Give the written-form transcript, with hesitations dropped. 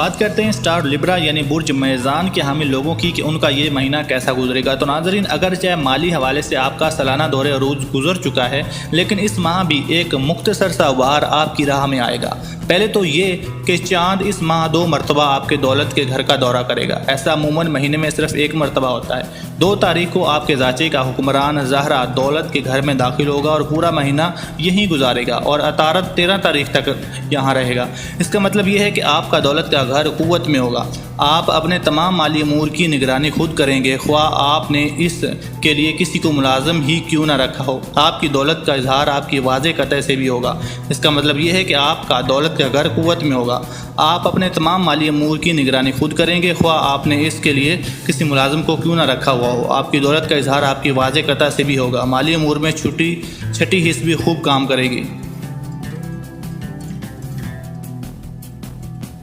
बात करते हैं स्टार लिब्रा यानी बुर्ज मेज़ान के हामिल लोगों की कि उनका ये महीना कैसा गुजरेगा। तो नाज़रीन, अगर चाहे माली हवाले से आपका सालाना दौरे अरूज गुजर चुका है, लेकिन इस माह भी एक मुख्तसर सा वार आपकी राह में आएगा। पहले तो ये कि चांद इस माह 2 मरतबा आपके दौलत के घर का दौरा करेगा। ऐसा अमूमन महीने में सिर्फ 1 मरतबा होता है। 2 तारीख को आपके ज़ाचे का हुक्मरान ज़हरा दौलत के घर में दाखिल होगा और पूरा महीना यहीं गुजारेगा और अतारत 13 तारीख तक यहाँ रहेगा। इसका मतलब ये है कि आपका दौलत का घर कुव्वत में होगा। आप अपने तमाम माली अमूर की निगरानी खुद करेंगे, ख्वाह आपने इस के लिए किसी को मुलाजिम ही क्यों ना रखा हो। आपकी दौलत का इजहार आपकी वाज़े कतई से भी होगा। इसका मतलब ये है कि आपका दौलत का घर कुव्वत में होगा। आप अपने तमाम माली अमूर की निगरानी खुद करेंगे, ख्वाह आपने इसके लिए किसी मुलाजिम को क्यों ना रखा हुआ हो। आपकी दौलत का इजहार आपकी वाज़े कतई से भी होगा। माली अमूर में छठी हिस्स भी खूब काम करेगी।